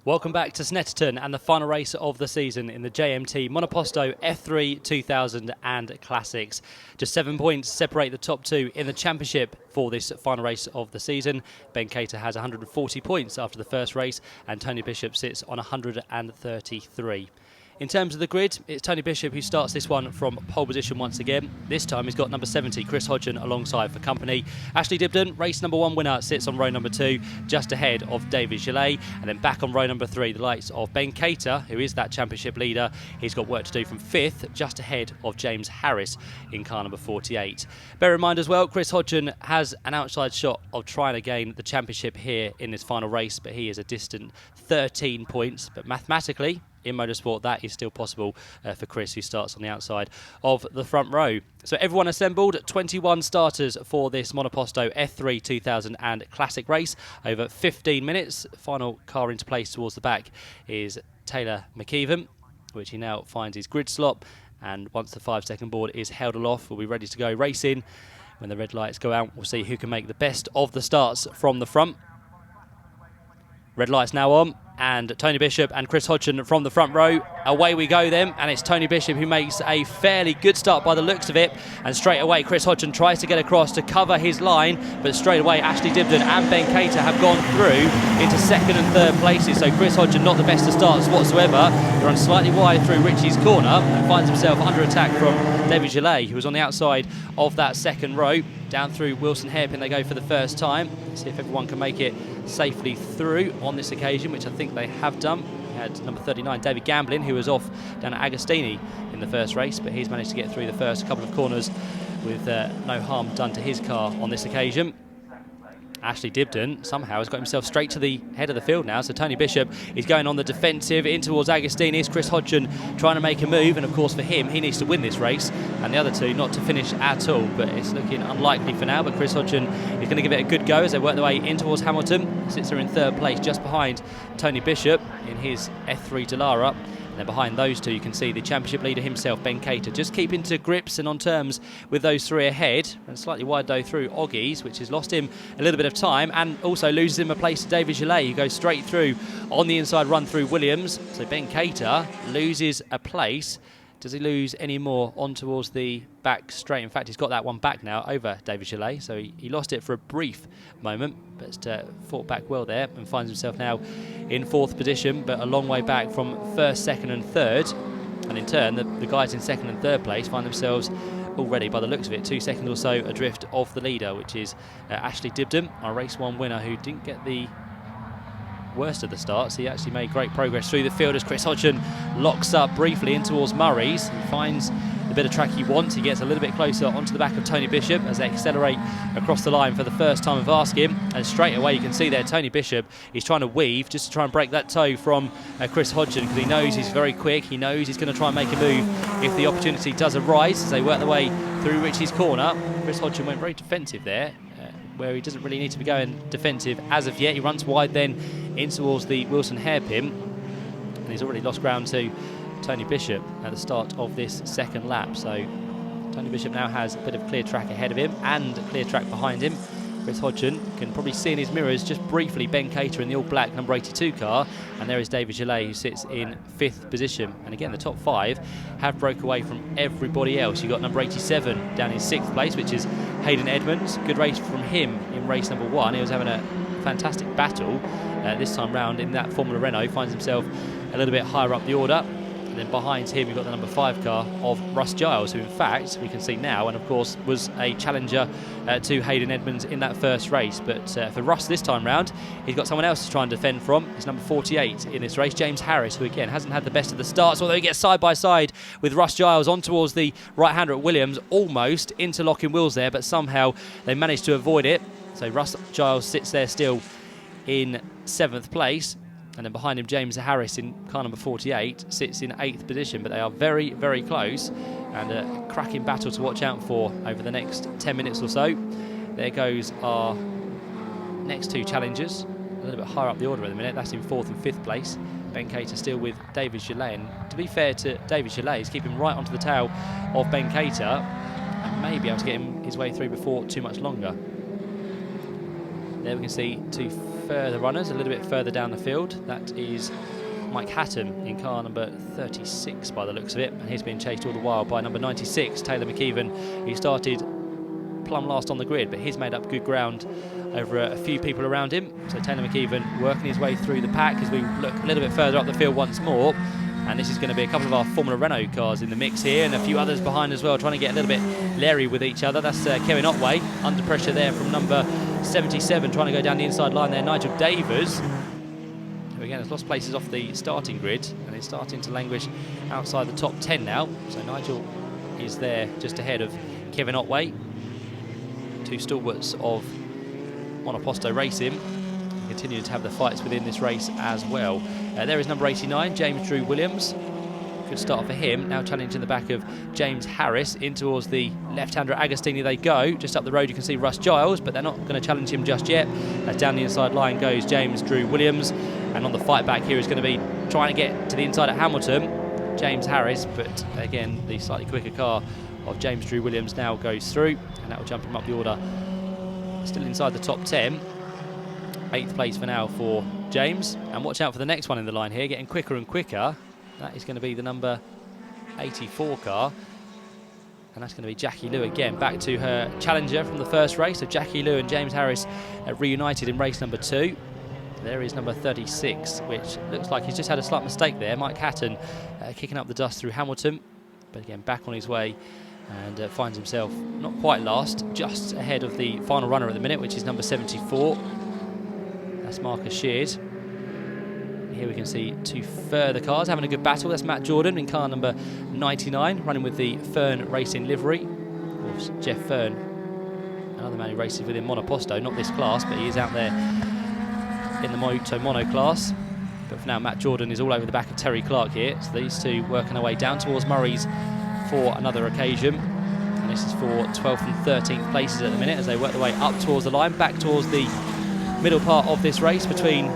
Welcome back to Snetterton and the final race of the season in the JMT Monoposto F3 2000 and Classics. Just 7 points separate the top two in the championship for this final race of the season. Ben Cater has 140 points after the first race and Tony Bishop sits on 133. In terms of the grid, it's Tony Bishop who starts this one from pole position once again. This time he's got number 70, Chris Hodgen, alongside for company. Ashley Dibden, race number 1 winner, sits on row number 2, just ahead of David Gillet. And then back on row number 3, the likes of Ben Cater, who is that championship leader. He's got work to do from 5th, just ahead of James Harris in car number 48. Bear in mind as well, Chris Hodgen has an outside shot of trying to gain the championship here in this final race, but he is a distant 13 points. But mathematically, in motorsport, that is still possible for Chris, who starts on the outside of the front row. So everyone assembled, 21 starters for this Monoposto F3 2000 and Classic race over 15 minutes. Final car into place towards the back is Taylor McKeevan, which he now finds his grid slot. And once the 5-second board is held aloft, we'll be ready to go racing. When the red lights go out, we'll see who can make the best of the starts from the front. Red lights now on, and Tony Bishop and Chris Hodgen from the front row. Away we go then, and it's Tony Bishop who makes a fairly good start by the looks of it. And straight away, Chris Hodgen tries to get across to cover his line, but straight away, Ashley Dibden and Ben Cater have gone through into 2nd and 3rd places. So Chris Hodgen not the best of starts whatsoever. He runs slightly wide through Richie's corner and finds himself under attack from David Gillet, who was on the outside of that 2nd row. Down through Wilson Hairpin they go for the first time. See if everyone can make it safely through on this occasion, which I think they have done. We had number 39, David Gamblin, who was off down at Agostini in the first race, but he's managed to get through the first couple of corners with no harm done to his car on this occasion. Ashley Dibden somehow has got himself straight to the head of the field now, so Tony Bishop is going on the defensive in towards Agostini's. Chris Hodgen trying to make a move, and of course for him, he needs to win this race, and the other two not to finish at all, but it's looking unlikely for now. But Chris Hodgen is going to give it a good go as they work their way in towards Hamilton. Sits there in 3rd place, just behind Tony Bishop in his F3 Dallara. And then behind those two, you can see the championship leader himself, Ben Cater, just keeping to grips and on terms with those three ahead. And slightly wide though through Oggies, which has lost him a little bit of time and also loses him a place to David Gillet, who goes straight through on the inside run through Williams. So Ben Cater loses a place. Does he lose any more on towards the back straight? In fact, he's got that one back now over David Gillet. So he lost it for a brief moment, but fought back well there and finds himself now in 4th position, but a long way back from 1st, 2nd and 3rd. And in turn, the guys in 2nd and 3rd place find themselves already, by the looks of it, 2 seconds or so adrift of the leader, which is Ashley Dibden, our race 1 winner, who didn't get the worst of the starts. He actually made great progress through the field as Chris Hodgen locks up briefly in towards Murray's. He finds the bit of track he wants. He gets a little bit closer onto the back of Tony Bishop as they accelerate across the line for the first time of asking. And straight away you can see there Tony Bishop is trying to weave just to try and break that toe from Chris Hodgen, because he knows he's very quick. He knows he's going to try and make a move if the opportunity does arise as they work their way through Richie's corner. Chris Hodgen went very defensive there, where he doesn't really need to be going defensive as of yet. He runs wide then in towards the Wilson Hairpin, and he's already lost ground to Tony Bishop at the start of this 2nd lap. So Tony Bishop now has a bit of clear track ahead of him and clear track behind him. Chris Hodgen can probably see in his mirrors just briefly Ben Cater in the all-black number 82 car, and there is David Gillet, who sits in 5th position. And again, the top 5 have broke away from everybody else. You've got number 87 down in 6th place, which is Hayden Edmonds. Good race from him in race number 1. He was having a fantastic battle this time round in that Formula Renault. Finds himself a little bit higher up the order. And then behind him, you've got the number 5 car of Russ Giles, who in fact, we can see now, and of course was a challenger to Hayden Edmonds in that first race. But for Russ this time round, he's got someone else to try and defend from. It's number 48 in this race, James Harris, who again hasn't had the best of the starts, although he gets side by side with Russ Giles on towards the right-hander at Williams, almost interlocking wheels there, but somehow they managed to avoid it. So Russ Giles sits there still in 7th place. And then behind him, James Harris in car number 48 sits in 8th position, but they are very, very close, and a cracking battle to watch out for over the next 10 minutes or so. There goes our next 2 challengers, a little bit higher up the order at the minute. That's in 4th and 5th place. Ben Cater still with David Gillet, and to be fair to David Gillet, he's keeping right onto the tail of Ben Cater and may be able to get him his way through before too much longer. There we can see 2 further runners a little bit further down the field. That is Mike Hatton in car number 36 by the looks of it, and he's being chased all the while by number 96, Taylor McKeevan. He started plumb last on the grid, but he's made up good ground over a few people around him. So Taylor McKeevan working his way through the pack as we look a little bit further up the field once more. And this is going to be a couple of our Formula Renault cars in the mix here, and a few others behind as well, trying to get a little bit leery with each other. That's Kevin Otway under pressure there from number 77, trying to go down the inside line there. Nigel Davers, who again has lost places off the starting grid and is starting to languish outside the top 10 now. So Nigel is there just ahead of Kevin Otway. Two stalwarts of Monoposto Racing continue to have the fights within this race as well. There is number 89, James Drew Williams. Good start for him. Now challenging the back of James Harris. In towards the left-hander Agostini they go. Just up the road you can see Russ Giles, but they're not going to challenge him just yet. As down the inside line goes James Drew Williams. And on the fight back here is going to be trying to get to the inside at Hamilton, James Harris. But again, the slightly quicker car of James Drew Williams now goes through, and that will jump him up the order. Still inside the top 10. 8th place for now for James. And watch out for the next one in the line here, getting quicker and quicker. That is going to be the number 84 car. And that's going to be Jackie Liu again, back to her challenger from the first race. So Jackie Liu and James Harris reunited in race number 2. There is number 36, which looks like he's just had a slight mistake there. Mike Hatton kicking up the dust through Hamilton. But again, back on his way, and finds himself not quite last, just ahead of the final runner at the minute, which is number 74. That's Marcus Sheard. Here we can see two further cars having a good battle. That's Matt Jordan in car number 99, running with the Fern Racing livery. Of course, Jeff Fern, another man who races within Monoposto, not this class, but he is out there in the Mono class. But for now, Matt Jordan is all over the back of Terry Clark here. So these two working their way down towards Murray's for another occasion. And this is for 12th and 13th places at the minute as they work their way up towards the line, back towards the middle part of this race between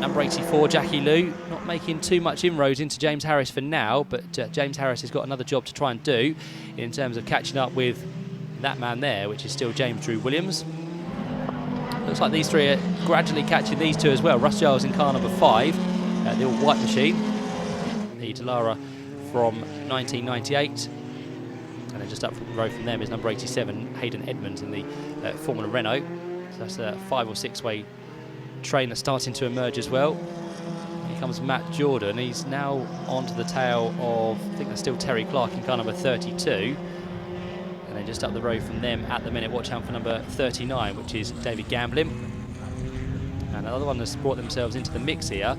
number 84, Jackie Liu, not making too much inroads into James Harris for now, but James Harris has got another job to try and do in terms of catching up with that man there, which is still James Drew Williams. Looks like these three are gradually catching these two as well. Russ Giles in car number 5, the all-white machine, the Dallara from 1998. And then just up the road from them is number 87, Hayden Edmonds in the Formula Renault. So that's a 5 or 6 way train that's starting to emerge as well. Here comes Matt Jordan. He's now onto the tail of, I think that's still Terry Clark in car number 32. And then just up the road from them at the minute, watch out for number 39, which is David Gamblin. And another one that's brought themselves into the mix here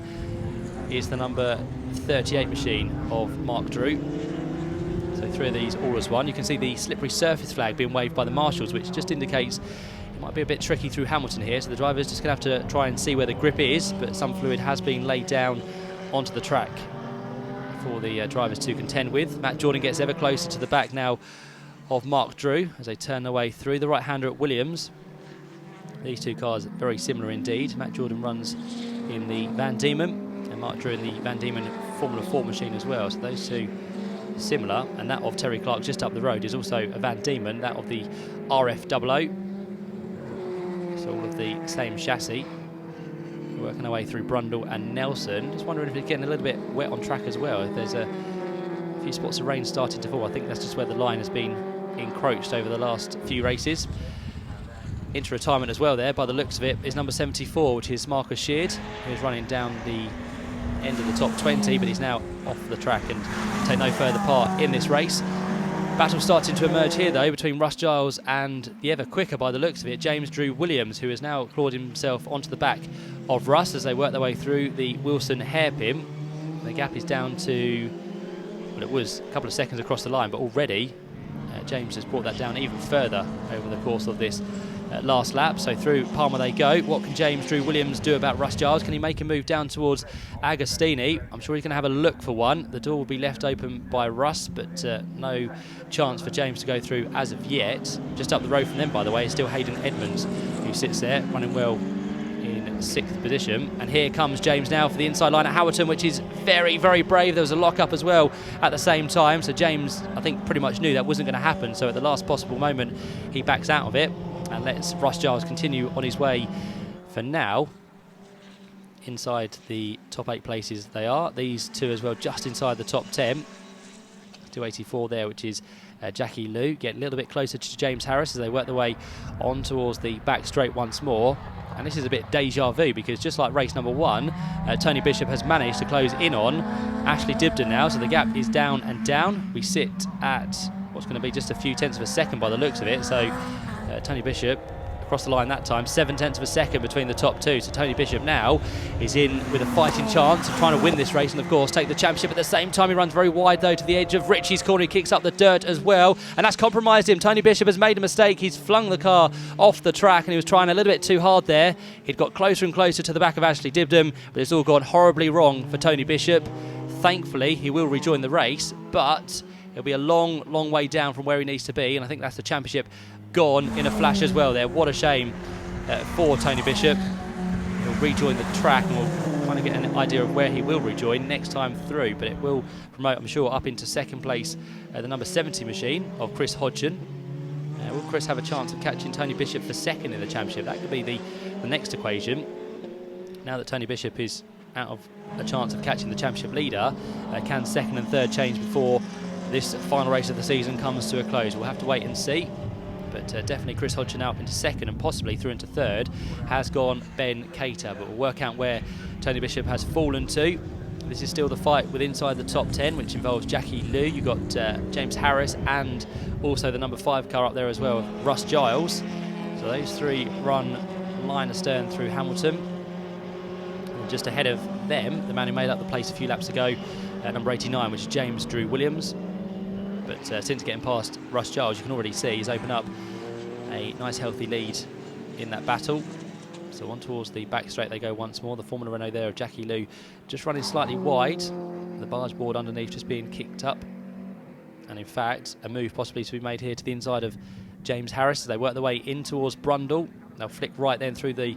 is the number 38 machine of Mark Drew. So 3 of these all as one. You can see the slippery surface flag being waved by the marshals, which just indicates it might be a bit tricky through Hamilton here. So the driver's just going to have to try and see where the grip is, but some fluid has been laid down onto the track for the drivers to contend with. Matt Jordan gets ever closer to the back now of Mark Drew as they turn their way through. The right-hander at Williams. These two cars very similar indeed. Matt Jordan runs in the Van Diemen and Mark Drew in the Van Diemen Formula 4 machine as well. So those two similar, and that of Terry Clark just up the road is also a Van Diemen, that of the RF00. So all of the same chassis. Working our way through Brundle and Nelson. Just wondering if it's getting a little bit wet on track as well. If there's a few spots of rain starting to fall. I think that's just where the line has been encroached over the last few races. Into retirement as well there, by the looks of it, is number 74, which is Marcus Sheard, who's running down the end of the top 20, but he's now off the track and take no further part in this race. Battle starting to emerge here though between Russ Giles and the ever quicker, by the looks of it, James Drew Williams, who has now clawed himself onto the back of Russ as they work their way through the Wilson hairpin. The gap is down to, well, it was a couple of seconds across the line, but already James has brought that down even further over the course of this last lap. So through Palmer they go. What can James Drew Williams do about Russ Giles? Can he make a move down towards Agostini? I'm sure he's going to have a look for one. The door will be left open by Russ, but no chance for James to go through as of yet. Just up the road from them, by the way, is still Hayden Edmonds, who sits there running well in 6th position. And here comes James now for the inside line at Howerton, which is very, very brave. There was a lock-up as well at the same time, so James, I think, pretty much knew that wasn't going to happen. So at the last possible moment, he backs out of it and lets Russ Giles continue on his way for now. inside the top 8 places they are. These two as well just inside the top 10. 284 there, which is Jackie Liu. Get a little bit closer to James Harris as they work their way on towards the back straight once more. And this is a bit deja vu, because just like race number 1, Tony Bishop has managed to close in on Ashley Dibden now, so the gap is down and down. We sit at what's going to be just a few tenths of a second by the looks of it. So Tony Bishop across the line that time, 7/10 of a second between the top 2. So Tony Bishop now is in with a fighting chance of trying to win this race and of course take the championship. At the same time, he runs very wide though to the edge of Richie's corner. He kicks up the dirt as well, and that's compromised him. Tony Bishop has made a mistake. He's flung the car off the track and he was trying a little bit too hard there. He'd got closer and closer to the back of Ashley Dibden, but it's all gone horribly wrong for Tony Bishop. Thankfully, he will rejoin the race, but it'll be a long, long way down from where he needs to be, and I think that's the championship gone in a flash as well there. What a shame for Tony Bishop. He'll rejoin the track, and we'll kind of get an idea of where he will rejoin next time through, but it will promote, I'm sure, up into second place the number 70 machine of Chris Hodgson. Will Chris have a chance of catching Tony Bishop for second in the championship? That could be the next equation. Now that Tony Bishop is out of a chance of catching the championship leader, can second and third change before this final race of the season comes to a close? We'll have to wait and see. But definitely Chris Hodgson out into second and possibly through into third has gone Ben Cater. But we'll work out where Tony Bishop has fallen to. This is still the fight with inside the top 10, which involves Jackie Liu. You've got James Harris and also the number 5 car up there as well, Russ Giles. So those three run line astern through Hamilton. And just ahead of them, the man who made up the place a few laps ago, number 89, which is James Drew Williams. But since getting past Russ Giles, you can already see he's opened up a nice healthy lead in that battle. So on towards the back straight they go once more. The Formula Renault there of Jackie Liu just running slightly wide. The barge board underneath just being kicked up. And in fact, a move possibly to be made here to the inside of James Harris as they work their way in towards Brundle. They'll flick right then through the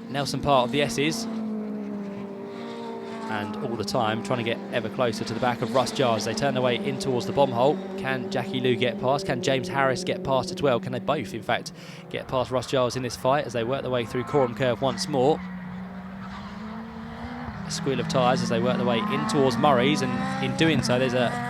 Nelson part of the S's. And all the time trying to get ever closer to the back of Russ Giles. They turn their way in towards the bomb hole. Can Jackie Liu get past? Can James Harris get past as well? Can they both, in fact, get past Russ Giles in this fight as they work their way through Coram Curve once more? A squeal of tyres as they work their way in towards Murray's, and in doing so there's a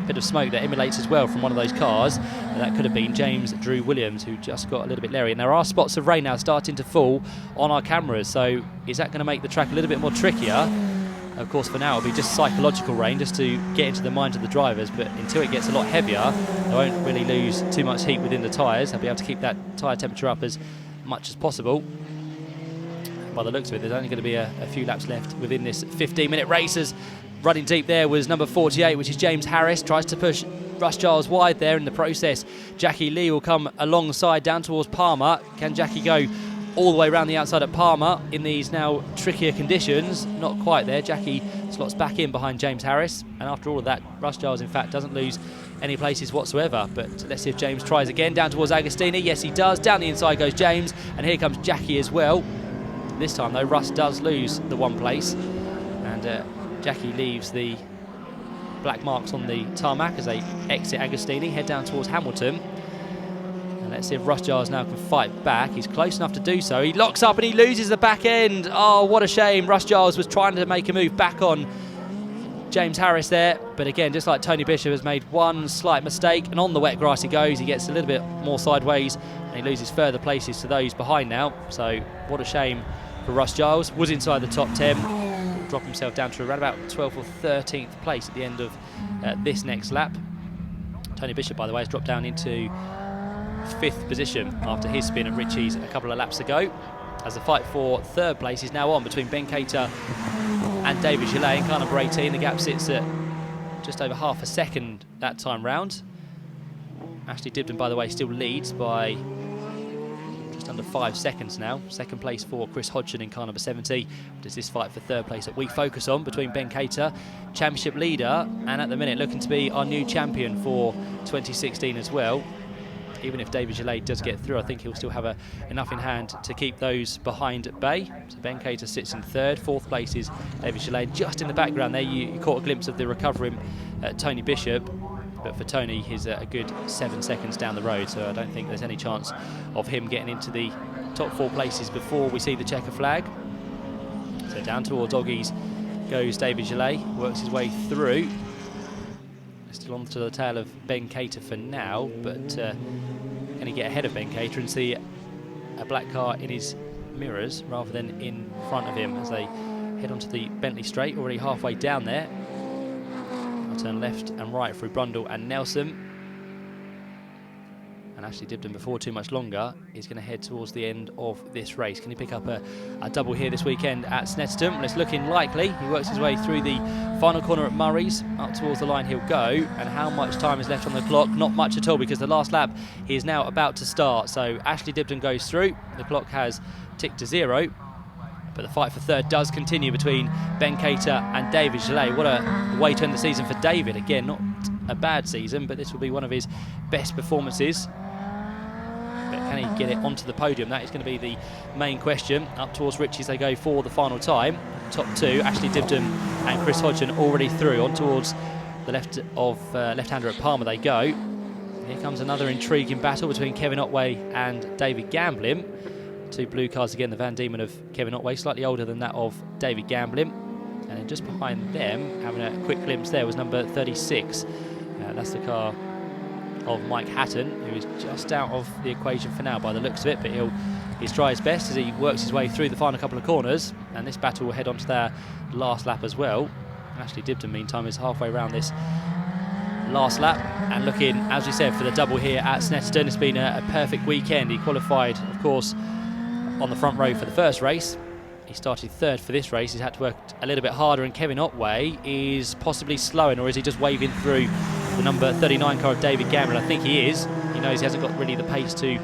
bit of smoke that emanates as well from one of those cars. And that could have been James Drew Williams, who just got a little bit leery. And there are spots of rain now starting to fall on our cameras, so is that going to make the track a little bit more trickier? Of course, for now it'll be just psychological rain just to get into the minds of the drivers, but until it gets a lot heavier they won't really lose too much heat within the tyres. They'll be able to keep that tyre temperature up as much as possible. By the looks of it, there's only going to be a few laps left within this 15-minute race. As running deep there was number 48, which is James Harris. Tries to push Russ Giles wide there in the process. Jackie Liu will come alongside down towards Palmer. Can Jackie go all the way around the outside at Palmer in these now trickier conditions? Not quite there. Jackie slots back in behind James Harris. And after all of that, Russ Giles, in fact, doesn't lose any places whatsoever. But let's see if James tries again. Down towards Agostini. Yes, he does. Down the inside goes James. And here comes Jackie as well. This time, though, Russ does lose the one place. And Jackie leaves the black marks on the tarmac as they exit Agostini, head down towards Hamilton. And let's see if Russ Giles now can fight back. He's close enough to do so. He locks up and he loses the back end. Oh, what a shame. Russ Giles was trying to make a move back on James Harris there. But again, just like Tony Bishop has made one slight mistake, and on the wet grass he goes. He gets a little bit more sideways and he loses further places to those behind now. So what a shame for Russ Giles. Was inside the top 10. Drop himself down to around about 12th or 13th place at the end of this next lap. Tony Bishop, by the way, has dropped down into 5th position after his spin at Ritchie's a couple of laps ago, as the fight for 3rd place is now on between Ben Cater and David Gillet in car number 18. The gap sits at just over half a second that time round. Ashley Dibden, by the way, still leads by just under 5 seconds now. 2nd place for Chris Hodgson in car number 70. Does this fight for 3rd place that we focus on between Ben Cater, championship leader, and at the minute looking to be our new champion for 2016 as well. Even if David Gillet does get through, I think he'll still have enough in hand to keep those behind at bay. So Ben Cater sits in 3rd. 4th place is David Gillet. Just in the background there, you caught a glimpse of the recovering Tony Bishop. But for Tony, he's a good 7 seconds down the road, so I don't think there's any chance of him getting into the top 4 places before we see the checker flag. So down towards Oggies goes David Gillet, works his way through. Still on to the tail of Ben Cater for now, but can he get ahead of Ben Cater and see a black car in his mirrors rather than in front of him as they head onto the Bentley Straight, already halfway down there. I'll turn left and right through Brundle and Nelson. And Ashley Dibden, before too much longer, is going to head towards the end of this race. Can he pick up a double here this weekend at Snetterton? Well, it's looking likely. He works his way through the final corner at Murray's. Up towards the line he'll go. And how much time is left on the clock? Not much at all, because the last lap is now about to start. So Ashley Dibden goes through. The clock has ticked to 0. But the fight for third does continue between Ben Cater and David Gillet. What a way to end the season for David. Again, not a bad season, but this will be one of his best performances. But can he get it onto the podium? That is going to be the main question. Up towards Richie's they go for the final time. Top two, Ashley Dibden and Chris Hodgson already through. On towards the left-hander at Palmer they go. Here comes another intriguing battle between Kevin Otway and David Gamblin. Two blue cars again, the Van Diemen of Kevin Otway, slightly older than that of David Gamblin. And then just behind them, having a quick glimpse there, was number 36. That's the car of Mike Hatton, who is just out of the equation for now by the looks of it, but he'll try his best as he works his way through the final couple of corners, and this battle will head on to their last lap as well. Ashley Dibden, meantime, is halfway around this last lap and looking, as we said, for the double here at Snetterton. It's been a perfect weekend. He qualified, of course, on the front row for the first race. He started third for this race. He's had to work a little bit harder, and Kevin Otway is possibly slowing, or is he just waving through the number 39 car of David Gamblin? I think he is. He knows he hasn't got really the pace to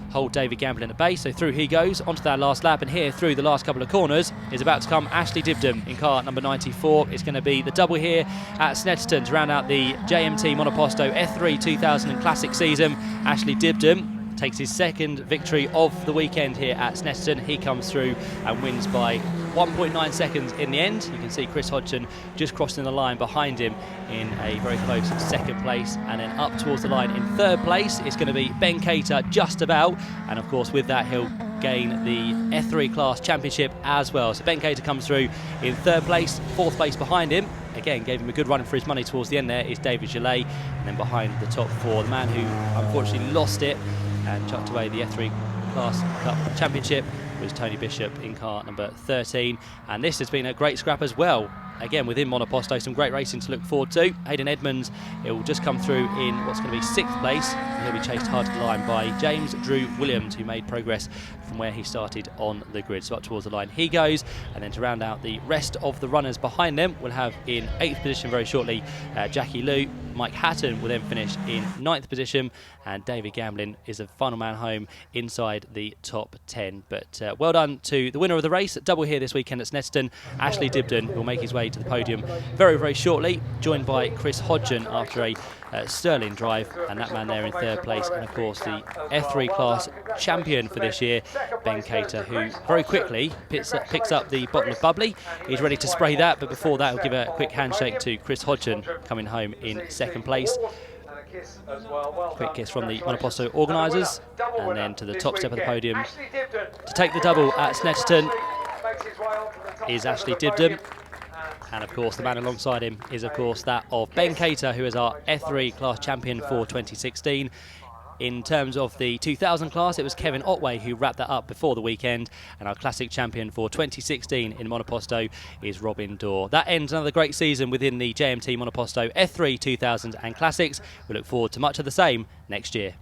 hold David Gamblin at bay, so through he goes onto that last lap, and here through the last couple of corners is about to come Ashley Dibden in car number 94. It's going to be the double here at Snetterton to round out the JMT Monoposto F3 2000 Classic season. Ashley Dibden takes his second victory of the weekend here at Snetterton. He comes through and wins by 1.9 seconds in the end. You can see Chris Hodgson just crossing the line behind him in a very close second place, and then up towards the line in third place it's going to be Ben Cater just about, and of course with that he'll gain the F3 class championship as well. So Ben Cater comes through in third place. Fourth place behind him, again gave him a good run for his money towards the end there, is David Gillet, and then behind the top four, the man who unfortunately lost it and chucked away the F3 Class Cup Championship was Tony Bishop in car number 13. And this has been a great scrap as well. Again, within Monoposto, some great racing to look forward to. Hayden Edmonds, it will just come through in what's going to be 6th place. And he'll be chased hard to the line by James Drew Williams, who made progress from where he started on the grid. So up towards the line he goes. And then to round out the rest of the runners behind them, we'll have in 8th position very shortly Jackie Liu. Mike Hatton will then finish in 9th position, and David Gamblin is the final man home inside the top 10. But well done to the winner of the race. Double here this weekend at Snetterton. Ashley Dibden will make his way to the podium very, very shortly, joined by Chris Hodgson after a sterling drive, and that man there in third place, and of course the F3 class champion for this year, Ben Cater, who very quickly picks up the bottle of bubbly. He's ready to spray that, but before that he'll give a quick handshake to Chris Hodgson, coming home in second place. Quick kiss from the Monoposto organisers, and then to the top step of the podium to take the double at Snetterton is Ashley Dibden. And of course the man alongside him is of course that of Ben Cater, who is our F3 class champion for 2016. In terms of the 2000 class, it was Kevin Otway who wrapped that up before the weekend, and our classic champion for 2016 in Monoposto is Robin Dorr. That ends another great season within the JMT Monoposto F3 2000 and Classics. We look forward to much of the same next year.